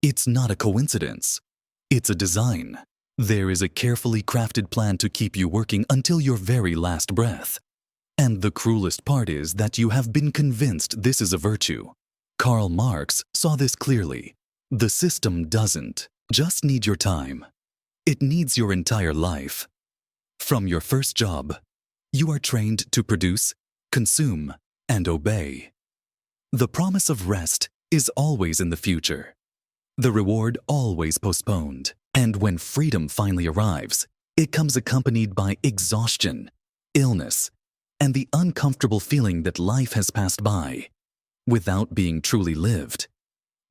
It's not a coincidence. It's a design. There is a carefully crafted plan to keep you working until your very last breath. And the cruelest part is that you have been convinced this is a virtue. Karl Marx saw this clearly. The system doesn't just need your time. It needs your entire life. From your first job, you are trained to produce, consume, and obey. The promise of rest is always in the future. The reward always postponed. And when freedom finally arrives, it comes accompanied by exhaustion, illness, and the uncomfortable feeling that life has passed by without being truly lived.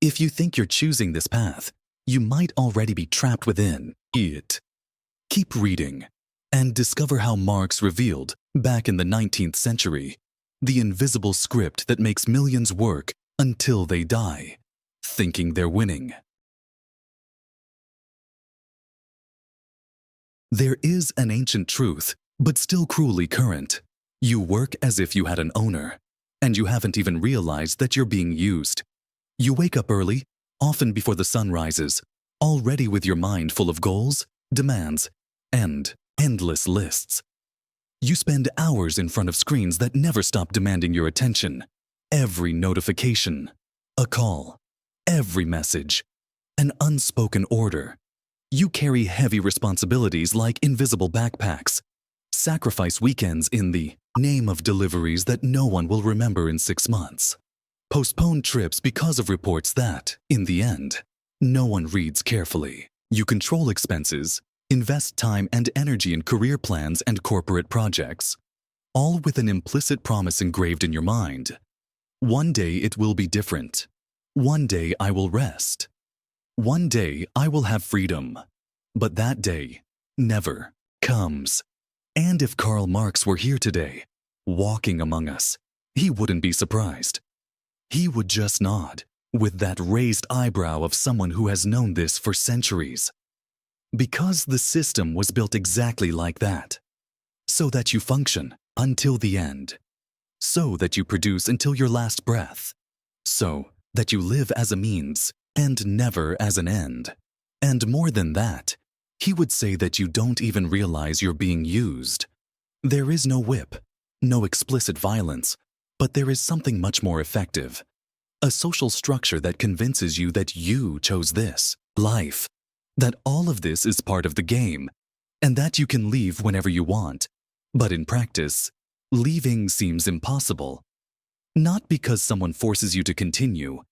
If you think you're choosing this path, you might already be trapped within it. Keep reading and discover how Marx revealed, back in the 19th century, the invisible script that makes millions work until they die, thinking they're winning. There is an ancient truth, but still cruelly current. You work as if you had an owner, and you haven't even realized that you're being used. You wake up early, often before the sun rises, already with your mind full of goals, demands, and endless lists. You spend hours in front of screens that never stop demanding your attention. Every notification, a call, every message, an unspoken order. You carry heavy responsibilities like invisible backpacks. Sacrifice weekends in the name of deliveries that no one will remember in 6 months. Postpone trips because of reports that, in the end, no one reads carefully. You control expenses, invest time and energy in career plans and corporate projects, all with an implicit promise engraved in your mind. One day it will be different. One day I will rest. One day I will have freedom. But that day never comes. And if Karl Marx were here today, walking among us, he wouldn't be surprised. He would just nod, with that raised eyebrow of someone who has known this for centuries. Because the system was built exactly like that. So that you function until the end. So that you produce until your last breath. So that you live as a means and never as an end. And more than that, he would say that you don't even realize you're being used. There is no whip, no explicit violence, but there is something much more effective. A social structure that convinces you that you chose this life, that all of this is part of the game, and that you can leave whenever you want. But in practice, leaving seems impossible. Not because someone forces you to continue,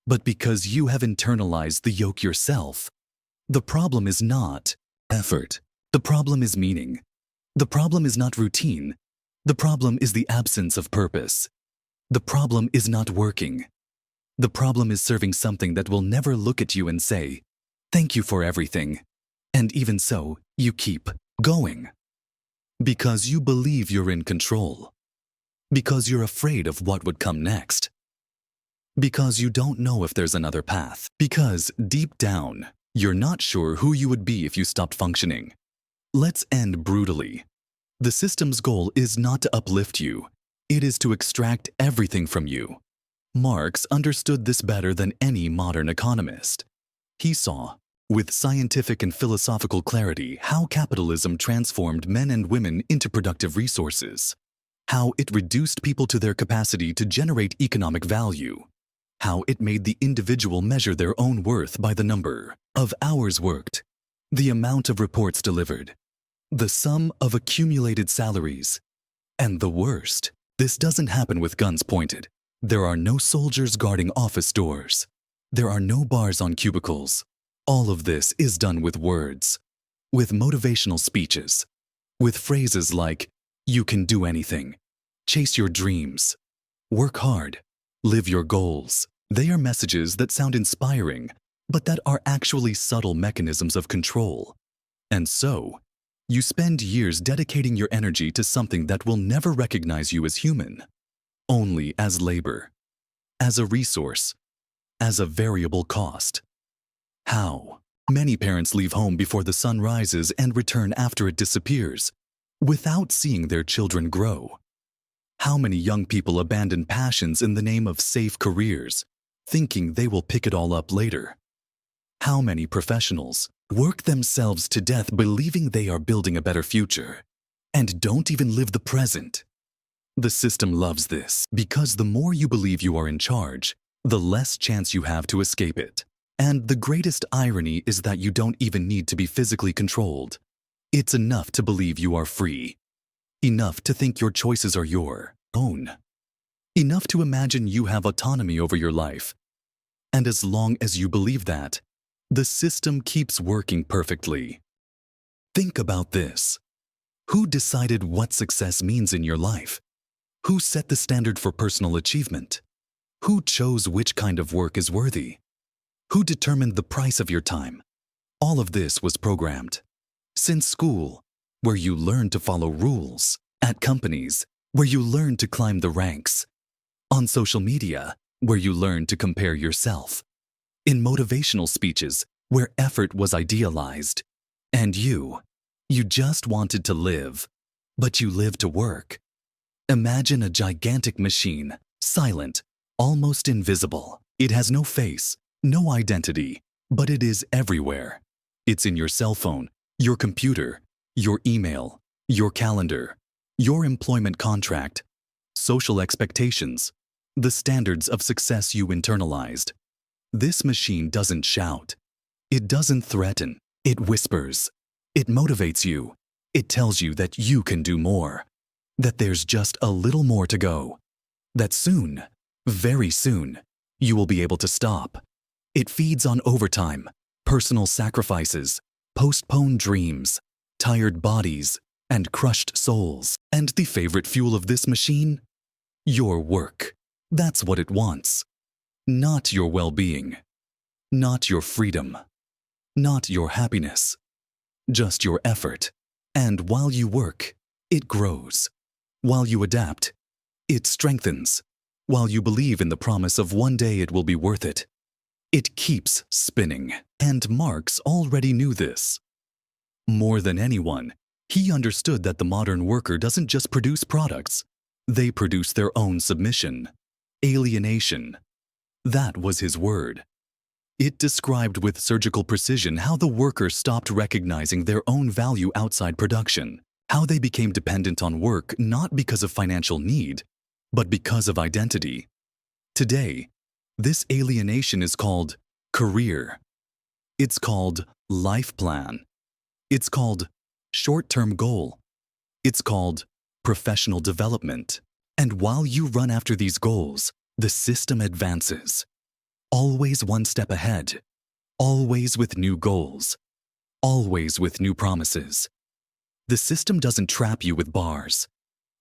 but because you have internalized the yoke yourself. The problem is not effort. The problem is meaning. The problem is not routine. The problem is the absence of purpose. The problem is not working. The problem is serving something that will never look at you and say, "Thank you for everything." And even so, you keep going. Because you believe you're in control. Because you're afraid of what would come next. Because you don't know if there's another path. Because, deep down, you're not sure who you would be if you stopped functioning. Let's end brutally. The system's goal is not to uplift you. It is to extract everything from you. Marx understood this better than any modern economist. He saw, with scientific and philosophical clarity, how capitalism transformed men and women into productive resources. How it reduced people to their capacity to generate economic value. How it made the individual measure their own worth by the number of hours worked, the amount of reports delivered, the sum of accumulated salaries. And the worst, this doesn't happen with guns pointed. There are no soldiers guarding office doors. There are no bars on cubicles. All of this is done with words, with motivational speeches, with phrases like, "You can do anything," "Chase your dreams," "Work hard," "Live your goals." They are messages that sound inspiring, but that are actually subtle mechanisms of control. And so, you spend years dedicating your energy to something that will never recognize you as human, only as labor, as a resource, as a variable cost. How? Many parents leave home before the sun rises and return after it disappears, without seeing their children grow. How many young people abandon passions in the name of safe careers, thinking they will pick it all up later? How many professionals work themselves to death believing they are building a better future and don't even live the present? The system loves this because the more you believe you are in charge, the less chance you have to escape it. And the greatest irony is that you don't even need to be physically controlled. It's enough to believe you are free. Enough to think your choices are your own. Enough to imagine you have autonomy over your life. And as long as you believe that, the system keeps working perfectly. Think about this. Who decided what success means in your life? Who set the standard for personal achievement? Who chose which kind of work is worthy? Who determined the price of your time? All of this was programmed. Since school, where you learn to follow rules, at companies, where you learn to climb the ranks, on social media, where you learn to compare yourself, in motivational speeches, where effort was idealized, and you just wanted to live, but you lived to work. Imagine a gigantic machine, silent, almost invisible. It has no face, no identity, but it is everywhere. It's in your cell phone, your computer, your email, your calendar, your employment contract, social expectations, the standards of success you internalized. This machine doesn't shout. It doesn't threaten. It whispers. It motivates you. It tells you that you can do more, that there's just a little more to go, that soon, very soon, you will be able to stop. It feeds on overtime, personal sacrifices, postponed dreams, tired bodies, and crushed souls. And the favorite fuel of this machine? Your work. That's what it wants. Not your well-being. Not your freedom. Not your happiness. Just your effort. And while you work, it grows. While you adapt, it strengthens. While you believe in the promise of one day it will be worth it, it keeps spinning. And Marx already knew this. More than anyone, he understood that the modern worker doesn't just produce products. They produce their own submission, alienation. That was his word. It described with surgical precision how the worker stopped recognizing their own value outside production, how they became dependent on work not because of financial need, but because of identity. Today, this alienation is called career. It's called life plan. It's called short-term goal. It's called professional development. And while you run after these goals, the system advances. Always one step ahead. Always with new goals. Always with new promises. The system doesn't trap you with bars.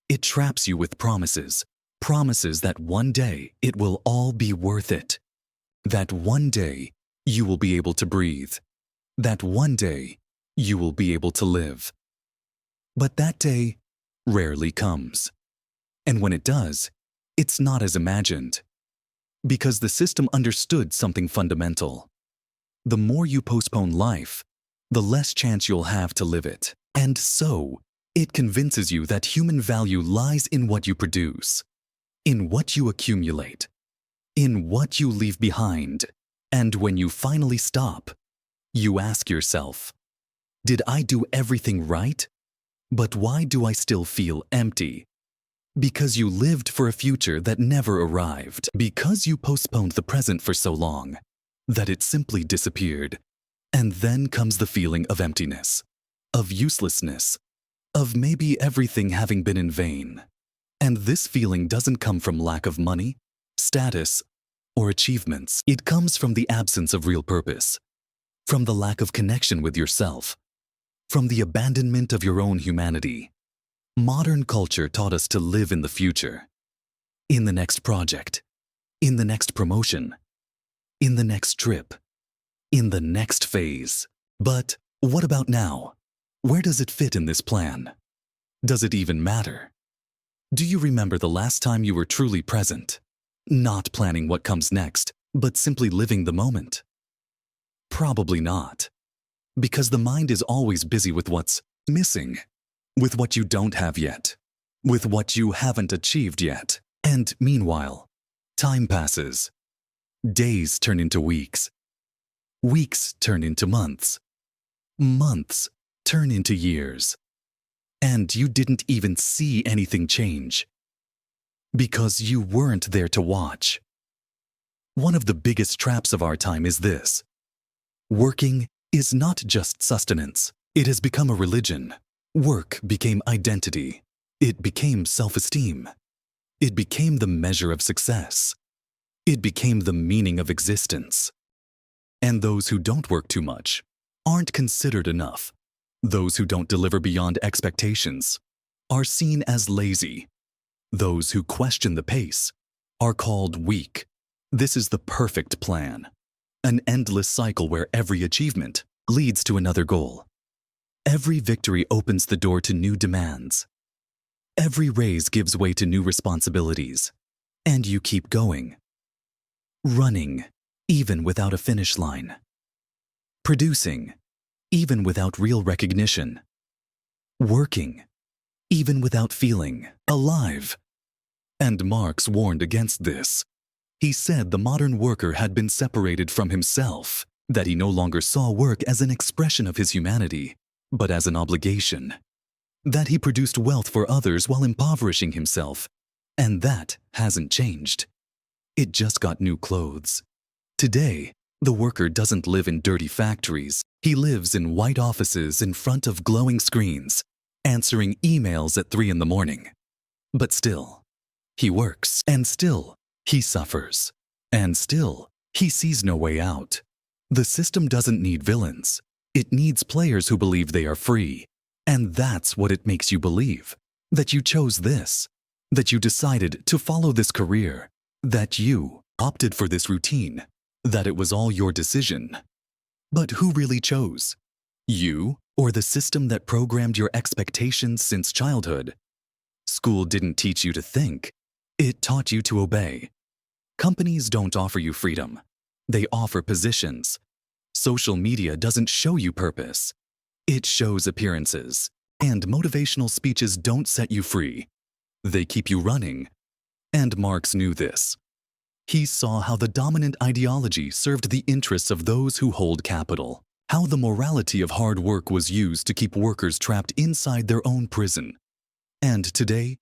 It traps you with promises. Promises that one day it will all be worth it. That one day you will be able to breathe. That one day you will be able to live. But that day rarely comes. And when it does, it's not as imagined. Because the system understood something fundamental. The more you postpone life, the less chance you'll have to live it. And so, it convinces you that human value lies in what you produce, in what you accumulate, in what you leave behind. And when you finally stop, you ask yourself, did I do everything right? But why do I still feel empty? Because you lived for a future that never arrived. Because you postponed the present for so long that it simply disappeared. And then comes the feeling of emptiness, of uselessness, of maybe everything having been in vain. And this feeling doesn't come from lack of money, status, or achievements. It comes from the absence of real purpose, from the lack of connection with yourself, from the abandonment of your own humanity. Modern culture taught us to live in the future, in the next project, in the next promotion, in the next trip, in the next phase. But what about now? Where does it fit in this plan? Does it even matter? Do you remember the last time you were truly present? Not planning what comes next, but simply living the moment? Probably not. Because the mind is always busy with what's missing, with what you don't have yet, with what you haven't achieved yet. And meanwhile, time passes. Days turn into weeks. Weeks turn into months. Months turn into years. And you didn't even see anything change. Because you weren't there to watch. One of the biggest traps of our time is this. Working is not just sustenance. It has become a religion. Work became identity. It became self-esteem. It became the measure of success. It became the meaning of existence. And those who don't work too much aren't considered enough. Those who don't deliver beyond expectations are seen as lazy. Those who question the pace are called weak. This is the perfect plan. An endless cycle where every achievement leads to another goal. Every victory opens the door to new demands. Every raise gives way to new responsibilities. And you keep going. Running, even without a finish line. Producing, even without real recognition. Working, even without feeling alive. And Marx warned against this. He said the modern worker had been separated from himself, that he no longer saw work as an expression of his humanity, but as an obligation. That he produced wealth for others while impoverishing himself, and that hasn't changed. It just got new clothes. Today, the worker doesn't live in dirty factories. He lives in white offices in front of glowing screens, answering emails at 3 in the morning. But still, he works, and still, he suffers, and still, he sees no way out. The system doesn't need villains. It needs players who believe they are free. And that's what it makes you believe. That you chose this. That you decided to follow this career. That you opted for this routine. That it was all your decision. But who really chose? You or the system that programmed your expectations since childhood? School didn't teach you to think. It taught you to obey. Companies don't offer you freedom. They offer positions. Social media doesn't show you purpose. It shows appearances. And motivational speeches don't set you free. They keep you running. And Marx knew this. He saw how the dominant ideology served the interests of those who hold capital. How the morality of hard work was used to keep workers trapped inside their own prison. And today,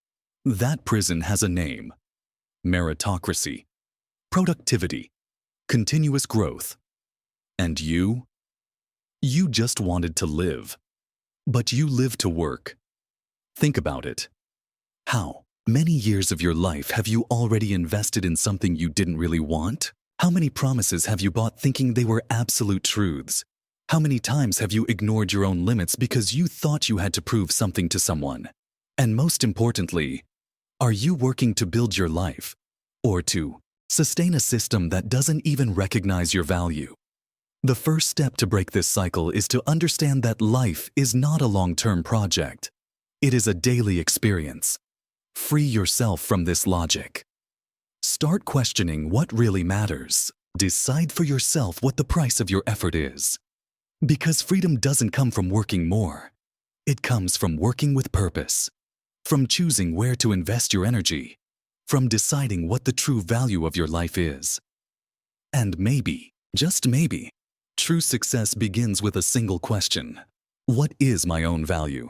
that prison has a name. Meritocracy. Productivity. Continuous growth. And you? You just wanted to live. But you live to work. Think about it. How many years of your life have you already invested in something you didn't really want? How many promises have you bought thinking they were absolute truths? How many times have you ignored your own limits because you thought you had to prove something to someone? And most importantly, are you working to build your life or to sustain a system that doesn't even recognize your value? The first step to break this cycle is to understand that life is not a long-term project. It is a daily experience. Free yourself from this logic. Start questioning what really matters. Decide for yourself what the price of your effort is. Because freedom doesn't come from working more. It comes from working with purpose. From choosing where to invest your energy. From deciding what the true value of your life is. And maybe, just maybe, true success begins with a single question. What is my own value?